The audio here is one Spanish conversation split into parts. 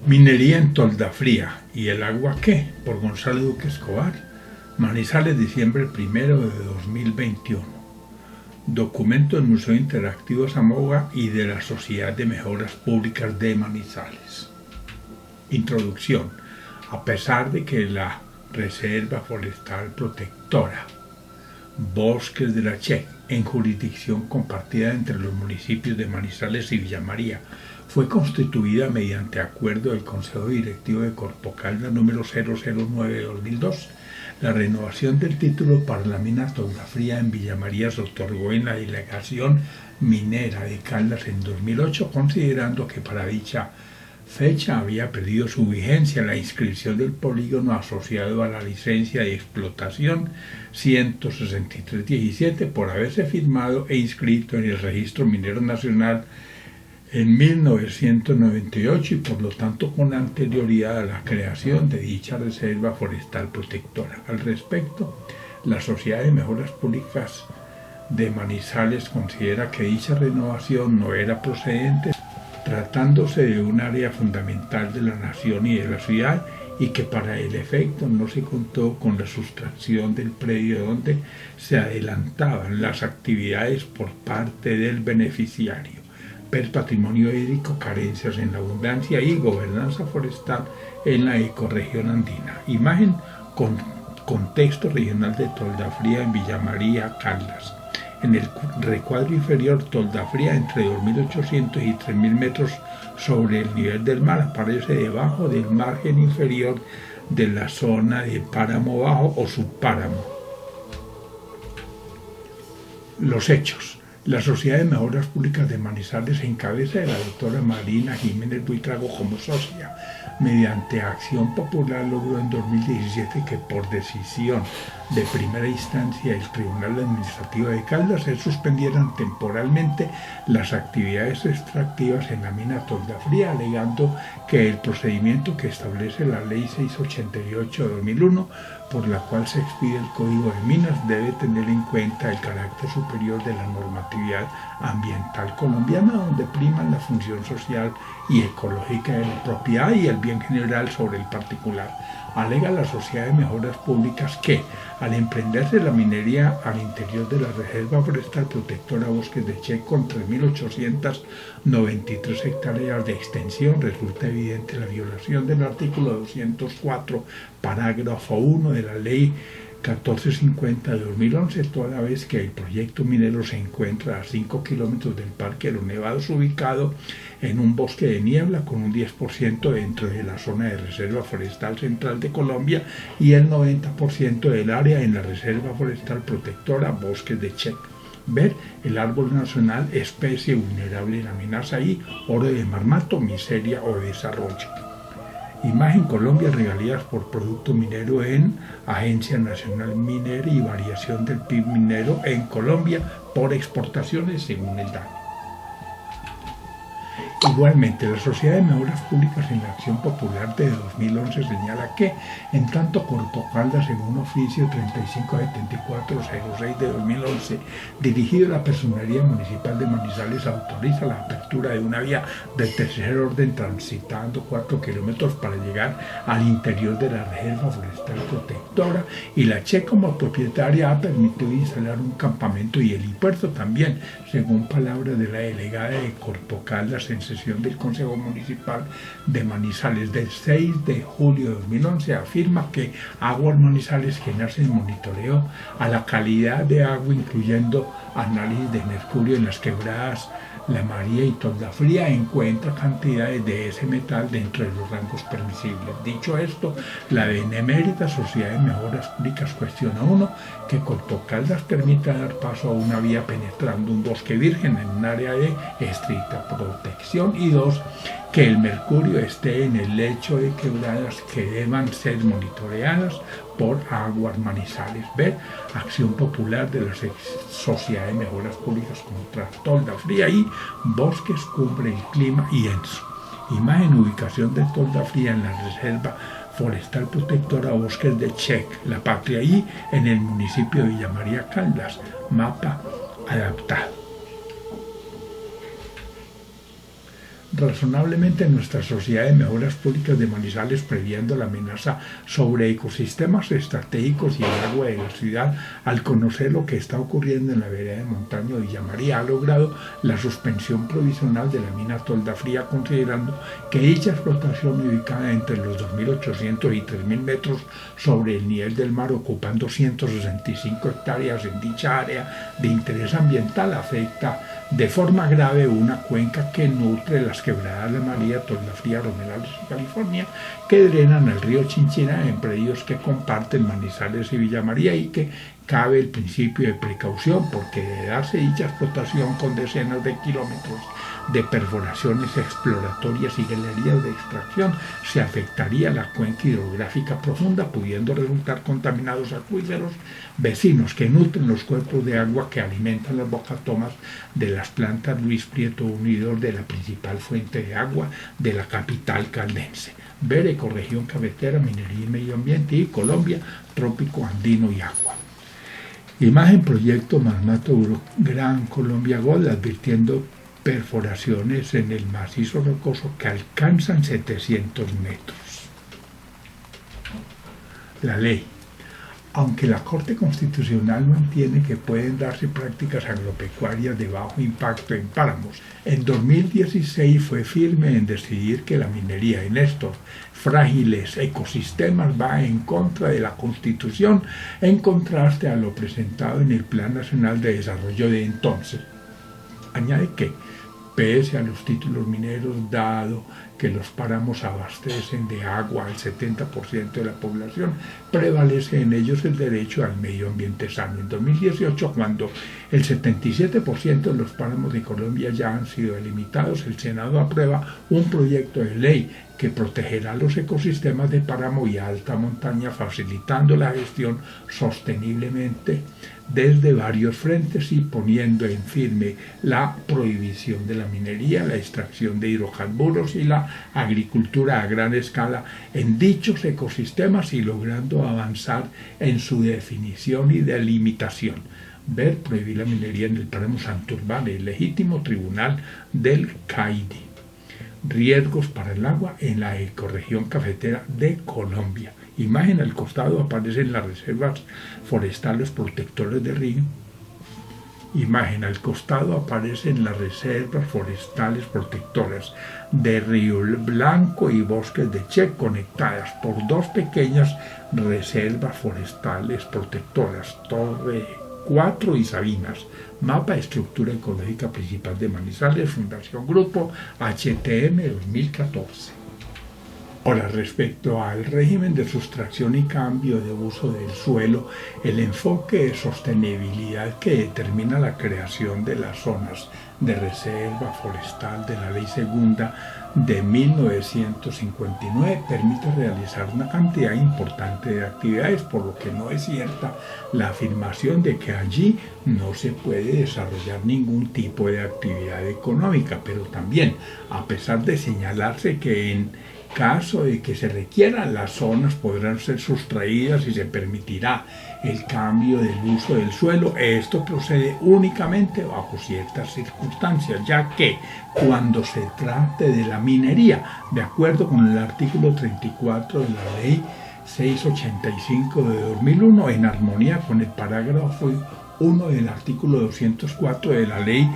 Minería en Tolda Fría. ¿Y el agua qué? Por Gonzalo Duque Escobar. Manizales, diciembre 1 de 2021. Documento del Museo Interactivo Zamoga y de la Sociedad de Mejoras Públicas de Manizales. Introducción. A pesar de que la Reserva Forestal Protectora Bosques de la Che, en jurisdicción compartida entre los municipios de Manizales y Villa María, fue constituida mediante acuerdo del Consejo Directivo de Corpocaldas número 009 de 2002. La renovación del título para la mina Tolda Fría en Villa María se otorgó en la delegación minera de Caldas en 2008, considerando que para dicha fecha había perdido su vigencia la inscripción del polígono asociado a la licencia de explotación 16317 por haberse firmado e inscrito en el Registro Minero Nacional en 1998 y por lo tanto con anterioridad a la creación de dicha Reserva Forestal Protectora. Al respecto, la Sociedad de Mejoras Públicas de Manizales considera que dicha renovación no era procedente, tratándose de un área fundamental de la nación y de la ciudad, y que para el efecto no se contó con la sustracción del predio donde se adelantaban las actividades por parte del beneficiario. Ver patrimonio hídrico, carencias en la abundancia y gobernanza forestal en la ecorregión andina. Imagen con contexto regional de Tolda Fría en Villa María, Caldas. En el recuadro inferior, Tolda Fría, entre 2.800 y 3.000 metros sobre el nivel del mar, aparece debajo del margen inferior de la zona de páramo bajo o subpáramo. Los hechos. La Sociedad de Mejoras Públicas de Manizales, en cabeza de la doctora Marina Jiménez Buitrago como socia, mediante acción popular logró en 2017 que por decisión de primera instancia el Tribunal Administrativo de Caldas se suspendieran temporalmente las actividades extractivas en la mina Tolda Fría, alegando que el procedimiento que establece la Ley 688 de 2001, por la cual se expide el Código de Minas, debe tener en cuenta el carácter superior de la normatividad ambiental colombiana, donde priman la función social y ecológica de la propiedad y el bien general sobre el particular. Alega la Sociedad de Mejoras Públicas que, al emprenderse la minería al interior de la Reserva Forestal Protectora Bosques de Che con 3.893 hectáreas de extensión, resulta evidente la violación del artículo 204, parágrafo 1 de la Ley 1450 de 2011, toda vez que el proyecto minero se encuentra a 5 kilómetros del Parque de los Nevados, ubicado en un bosque de niebla con un 10% dentro de la zona de Reserva Forestal Central de Colombia y el 90% del área en la Reserva Forestal Protectora Bosques de Che. Ver el árbol nacional, especie vulnerable en amenaza y oro de marmato, miseria o desarrollo. Imagen Colombia, regalías por producto minero en Agencia Nacional Minera y variación del PIB minero en Colombia por exportaciones según el DANE. Igualmente, la Sociedad de Mejoras Públicas en la Acción Popular de 2011 señala que, en tanto Corpocaldas, en un oficio 357406 de 2011, dirigido a la Personería Municipal de Manizales, autoriza la apertura de una vía de tercer orden transitando 4 kilómetros para llegar al interior de la Reserva Forestal Protectora, y la Che como propietaria ha permitido instalar un campamento y helipuerto también, según palabras de la delegada de Corpocaldas en sesión del Consejo Municipal de Manizales del 6 de julio de 2011, afirma que Aguas Manizales, quien hace el monitoreo a la calidad de agua, incluyendo análisis de mercurio en las quebradas La María y Tolda Fría, encuentra cantidades de ese metal dentro de los rangos permisibles. Dicho esto, la Benemérita Sociedad de Mejoras Públicas cuestiona: 1. Que Corpocaldas permita dar paso a una vía penetrando un bosque virgen en un área de estricta protección, y 2. Que el mercurio esté en el lecho de quebradas que deban ser monitoreadas por Aguas Manizales. Ver Acción Popular de la Sociedad de Mejoras Públicas contra Tolda Fría y Bosques, Cumbre, el Clima y ENSO. Imagen ubicación de Tolda Fría en la Reserva Forestal Protectora Bosques de Che, La Patria, y en el municipio de Villa María, Caldas. Mapa adaptado. razonablemente nuestra Sociedad de Mejoras Públicas de Manizales, previendo la amenaza sobre ecosistemas estratégicos y el agua de la ciudad, al conocer lo que está ocurriendo en la vereda de Montaño de Villa María, ha logrado la suspensión provisional de la mina Tolda Fría, considerando que dicha explotación, ubicada entre los 2.800 y 3.000 metros sobre el nivel del mar, ocupando 165 hectáreas en dicha área de interés ambiental, afecta de forma grave una cuenca que nutre las quebradas de María, Tolda Fría, Romerales y California, que drenan el río Chinchina en predios que comparten Manizales y Villa María, y que cabe el principio de precaución, porque de darse dicha explotación con decenas de kilómetros de perforaciones exploratorias y galerías de extracción, se afectaría la cuenca hidrográfica profunda, pudiendo resultar contaminados acuíferos vecinos que nutren los cuerpos de agua que alimentan las bocatomas de las plantas Luis Prieto Unidor, de la principal fuente de agua de la capital caldense. Ver ecorregión cafetera, minería y medio ambiente, y Colombia, trópico andino y agua. Imagen proyecto Marmato Gran Colombia Gold, advirtiendo perforaciones en el macizo rocoso que alcanzan 700 metros. La ley. Aunque la Corte Constitucional mantiene que pueden darse prácticas agropecuarias de bajo impacto en páramos, en 2016 fue firme en decidir que la minería en estos frágiles ecosistemas va en contra de la Constitución, en contraste a lo presentado en el Plan Nacional de Desarrollo de entonces. Añade que, pese a los títulos mineros, dado que los páramos abastecen de agua al 70% de la población, prevalece en ellos el derecho al medio ambiente sano. En 2018, cuando el 77% de los páramos de Colombia ya han sido delimitados, el Senado aprueba un proyecto de ley que protegerá los ecosistemas de páramo y alta montaña, facilitando la gestión sosteniblemente desde varios frentes y poniendo en firme la prohibición de la minería, la extracción de hidrocarburos y la agricultura a gran escala en dichos ecosistemas, y logrando avanzar en su definición y delimitación. Ver prohibir la minería en el páramo Santurbán, el legítimo tribunal del CAIDI. Riesgos para el agua en la ecorregión cafetera de Colombia. Imagen al costado aparecen las reservas forestales protectores de río. Imagen al costado aparecen las reservas forestales protectoras de Río Blanco y Bosques de Che, conectadas por dos pequeñas reservas forestales protectoras, Torre 4 y Sabinas. Mapa de estructura ecológica principal de Manizales, Fundación Grupo HTM 2014. Ahora, respecto al régimen de sustracción y cambio de uso del suelo, el enfoque de sostenibilidad que determina la creación de las zonas de reserva forestal de la Ley Segunda de 1959 permite realizar una cantidad importante de actividades, por lo que no es cierta la afirmación de que allí no se puede desarrollar ningún tipo de actividad económica, pero también, a pesar de señalarse que en caso de que se requiera, las zonas podrán ser sustraídas y se permitirá el cambio del uso del suelo. Esto procede únicamente bajo ciertas circunstancias, ya que cuando se trate de la minería, de acuerdo con el artículo 34 de la Ley 685 de 2001, en armonía con el parágrafo 1 del artículo 204 de la Ley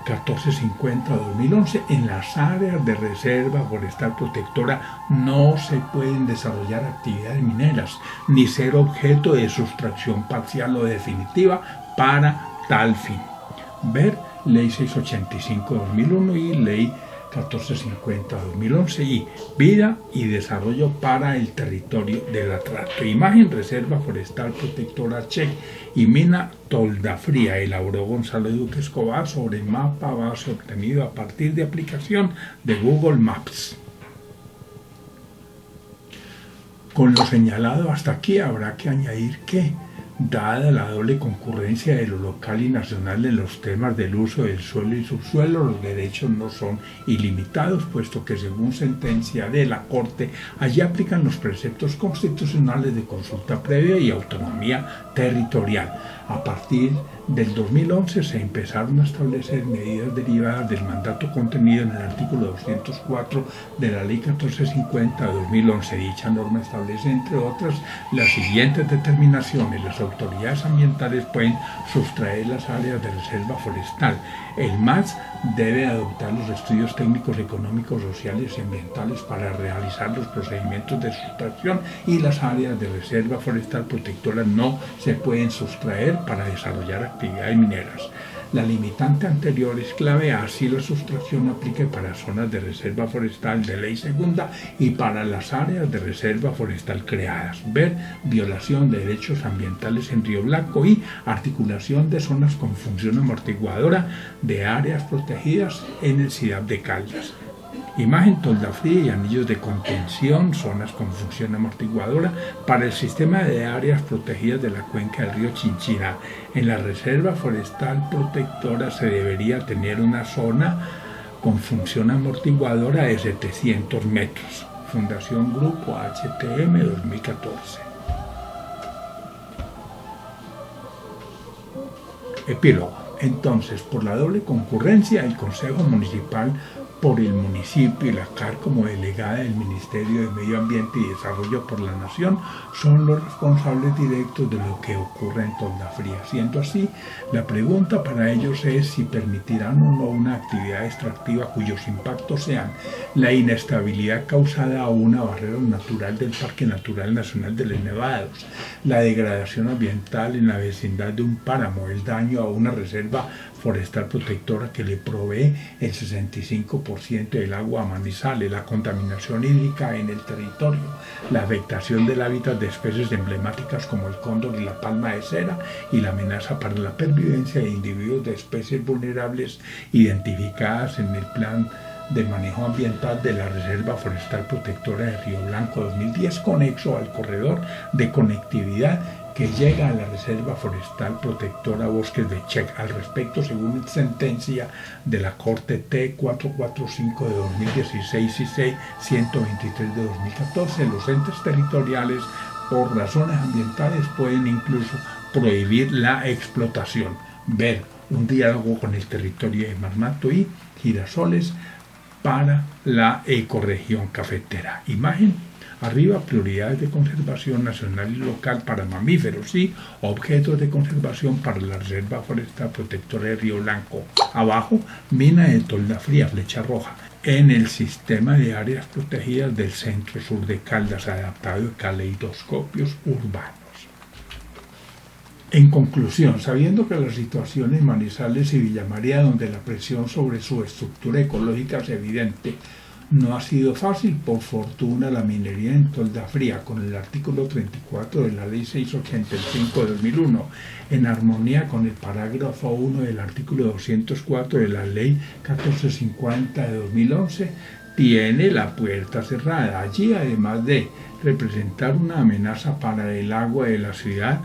1450-2011, en las áreas de reserva forestal protectora no se pueden desarrollar actividades mineras ni ser objeto de sustracción parcial o definitiva para tal fin. Ver Ley 685-2001 y Ley 1450-2011 y Vida y Desarrollo para el Territorio del Atrato. Imagen Reserva Forestal Protectora Che y Mina Tolda Fría, elaboró Gonzalo Duque Escobar sobre mapa base obtenido a partir de aplicación de Google Maps. Con lo señalado hasta aquí, habrá que añadir que Dada la doble concurrencia de lo local y nacional en los temas del uso del suelo y subsuelo, los derechos no son ilimitados, puesto que según sentencia de la Corte, allí aplican los preceptos constitucionales de consulta previa y autonomía territorial. A partir del 2011 se empezaron a establecer medidas derivadas del mandato contenido en el artículo 204 de la Ley 1450 de 2011. Dicha norma establece, entre otras, las siguientes determinaciones. Las autoridades ambientales pueden sustraer las áreas de reserva forestal. El MAS debe adoptar los estudios técnicos, económicos, sociales y ambientales para realizar los procedimientos de sustracción, y las áreas de reserva forestal protectora no se pueden sustraer para desarrollar actividades mineras. La limitante anterior es clave, así la sustracción aplica para zonas de reserva forestal de ley segunda y para las áreas de reserva forestal creadas. Ver violación de derechos ambientales en Río Blanco y articulación de zonas con función amortiguadora de áreas protegidas en el CIDAP de Caldas. Imagen Tolda Fría y anillos de contención, zonas con función amortiguadora para el sistema de áreas protegidas de la cuenca del río Chinchina. En la reserva forestal protectora se debería tener una zona con función amortiguadora de 700 metros. Fundación Grupo HTM 2014. Epílogo. Entonces, por la doble concurrencia, el Consejo Municipal, por el municipio y la CAR como delegada del Ministerio de Medio Ambiente y Desarrollo por la Nación son los responsables directos de lo que ocurre en Tolda Fría. Siendo así, la pregunta para ellos es si permitirán o no una actividad extractiva cuyos impactos sean la inestabilidad causada a una barrera natural del Parque Natural Nacional de los Nevados, la degradación ambiental en la vecindad de un páramo, el daño a una reserva forestal protectora que le provee el 65% del agua a Manizales, la contaminación hídrica en el territorio, la afectación del hábitat de especies emblemáticas como el cóndor y la palma de cera, y la amenaza para la pervivencia de individuos de especies vulnerables identificadas en el Plan de Manejo Ambiental de la Reserva Forestal Protectora de Río Blanco 2010, conexo al corredor de conectividad que llega a la Reserva Forestal Protectora Bosques de Check. Al respecto, según sentencia de la Corte T445 de 2016 y C123 de 2014, los entes territoriales, por razones ambientales, pueden incluso prohibir la explotación. Ver un diálogo con el territorio de Marmato y Girasoles para la ecorregión cafetera. Imagen. Arriba, prioridades de conservación nacional y local para mamíferos y objetos de conservación para la Reserva Forestal Protectora de Río Blanco. Abajo, mina de Tolda Fría, flecha roja, en el sistema de áreas protegidas del centro-sur de Caldas, adaptado a caleidoscopios urbanos. En conclusión, sabiendo que la situación en Manizales y Villa María, donde la presión sobre su estructura ecológica es evidente, no ha sido fácil, por fortuna la minería en Tolda Fría, con el artículo 34 de la Ley 685 de 2001, en armonía con el parágrafo 1 del artículo 204 de la Ley 1450 de 2011, tiene la puerta cerrada. Allí, además de representar una amenaza para el agua de la ciudad,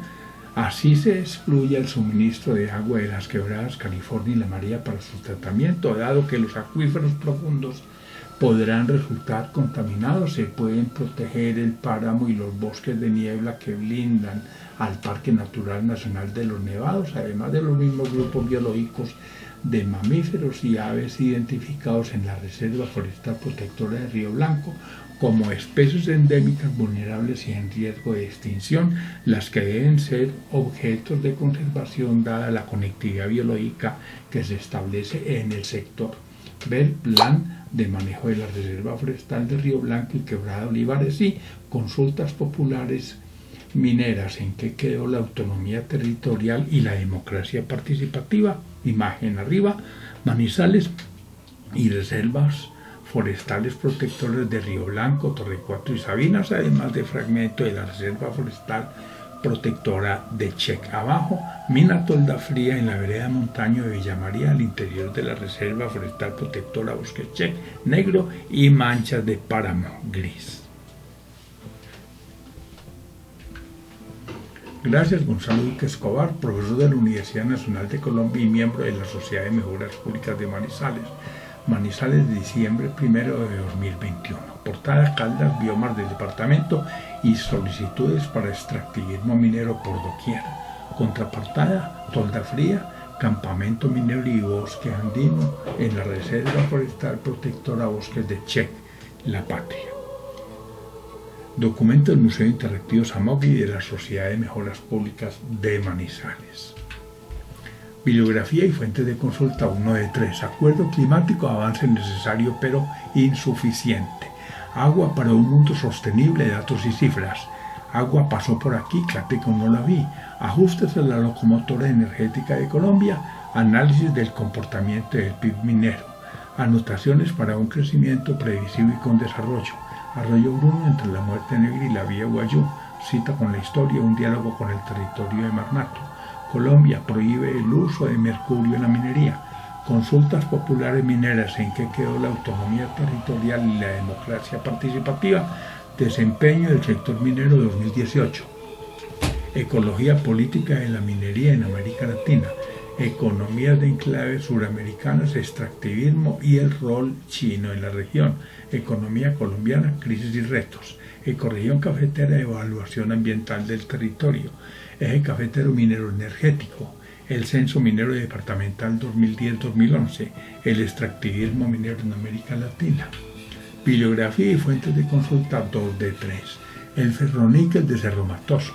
así se excluye el suministro de agua de las quebradas California y La María para su tratamiento, dado que los acuíferos profundos podrán resultar contaminados. Se pueden proteger el páramo y los bosques de niebla que blindan al Parque Natural Nacional de los Nevados, además de los mismos grupos biológicos de mamíferos y aves identificados en la Reserva Forestal Protectora de Río Blanco como especies endémicas vulnerables y en riesgo de extinción, las que deben ser objetos de conservación dada la conectividad biológica que se establece en el sector. Ver Plan de Manejo de la Reserva Forestal de Río Blanco y Quebrada Olivares y consultas populares mineras, en que quedó la autonomía territorial y la democracia participativa. Imagen arriba, Manizales y reservas forestales protectoras de Río Blanco, Torrecuatro y Sabinas, además de fragmento de la Reserva Forestal Protectora de Check. Abajo, mina Tolda Fría en la vereda Montaño de Villa María, al interior de la Reserva Forestal Protectora Bosque Check negro y manchas de páramo gris. Gracias, Gonzalo Duque Escobar, profesor de la Universidad Nacional de Colombia y miembro de la Sociedad de Mejoras Públicas de Manizales. Manizales, de diciembre 1 de 2021. Portada: Caldas, biomas del departamento y solicitudes para extractivismo minero por doquier. Contraportada: Tolda Fría, campamento minero y bosque andino en la Reserva Forestal Protectora Bosques de Che, La Patria. Documento del Museo Interactivo Samogui y de la Sociedad de Mejoras Públicas de Manizales. Bibliografía y fuentes de consulta: 1 de 3. Acuerdo climático: avance necesario pero insuficiente. Agua para un mundo sostenible: datos y cifras. Agua pasó por aquí, Cateco no la vi. Ajustes a la locomotora energética de Colombia. Análisis del comportamiento del PIB minero. Anotaciones para un crecimiento previsible y con desarrollo. Arroyo Bruno, entre la Muerte Negra y la Vía Guayú. Cita con la historia, un diálogo con el territorio de Marmato. Colombia prohíbe el uso de mercurio en la minería. Consultas populares mineras: ¿en qué quedó la autonomía territorial y la democracia participativa? Desempeño del sector minero 2018. Ecología política de la minería en América Latina. Economías de enclaves suramericanas, extractivismo y el rol chino en la región. Economía colombiana, crisis y retos. Ecorregión cafetera, evaluación ambiental del territorio. Eje cafetero minero energético. El censo minero departamental 2010-2011. El extractivismo minero en América Latina. Bibliografía y fuentes de consulta: 2 de 3. El ferroníquel de Cerro Matoso.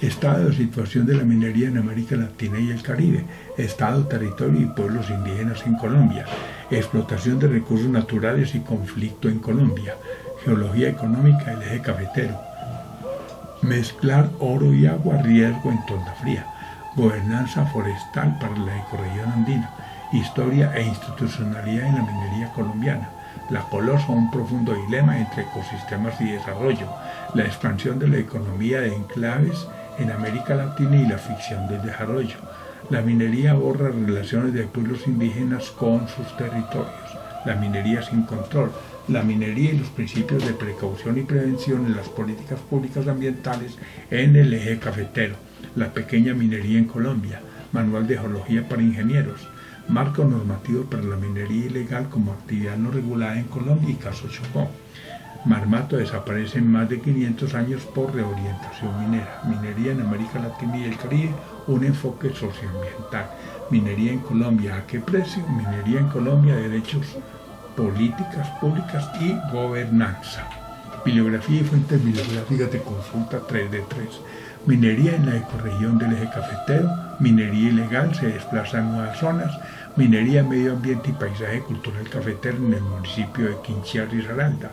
Estado de situación de la minería en América Latina y el Caribe. Estado, territorio y pueblos indígenas en Colombia. Explotación de recursos naturales y conflicto en Colombia. Geología económica del eje cafetero. Mezclar oro y agua, riesgo en Tolda Fría. Gobernanza forestal para la ecorregión andina. Historia e institucionalidad en la minería colombiana. La Colosa, un profundo dilema entre ecosistemas y desarrollo. La expansión de la economía de enclaves en América Latina y la ficción del desarrollo. La minería borra relaciones de pueblos indígenas con sus territorios. La minería sin control. La minería y los principios de precaución y prevención en las políticas públicas ambientales en el eje cafetero. La pequeña minería en Colombia. Manual de geología para ingenieros. Marco normativo para la minería ilegal como actividad no regulada en Colombia y caso Chocó. Marmato desaparece en más de 500 años por reorientación minera. Minería en América Latina y el Caribe, un enfoque socioambiental. Minería en Colombia, ¿a qué precio? Minería en Colombia, derechos, políticas públicas y gobernanza. Bibliografía y fuentes bibliográficas de consulta: 3 de 3. Minería en la ecorregión del eje cafetero. Minería ilegal, se desplaza a nuevas zonas. Minería, medio ambiente y paisaje cultural cafetero en el municipio de Quinchía, Risaralda.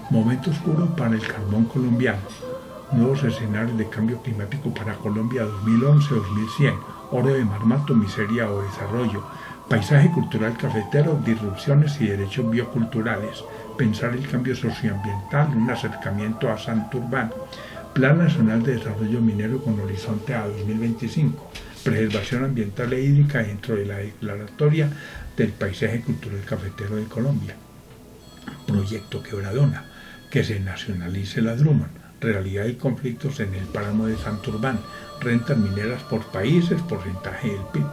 Momento oscuro para el carbón colombiano. Nuevos escenarios de cambio climático para Colombia 2011-2100. Oro de Marmato, miseria o desarrollo. Paisaje cultural cafetero, disrupciones y derechos bioculturales. Pensar el cambio socioambiental, un acercamiento a Santurbán. Plan Nacional de Desarrollo Minero con horizonte a 2025. Preservación ambiental e hídrica dentro de la declaratoria del paisaje cultural cafetero de Colombia. Proyecto Quebradona. Que se nacionalice la Drummond. Realidad y conflictos en el páramo de Santurbán. Rentas mineras por países, porcentaje del PIB.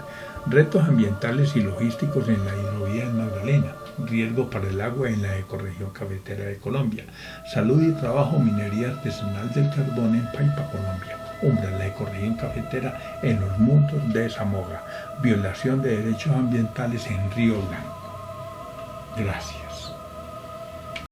Retos ambientales y logísticos en la hidrovía en Magdalena. Riesgo para el agua en la ecorregión cafetera de Colombia. Salud y trabajo, minería artesanal del carbón en Paipa, Colombia. Umbra, la ecorregión cafetera en los mundos de Zamoga. Violación de derechos ambientales en Río Blanco. Gracias.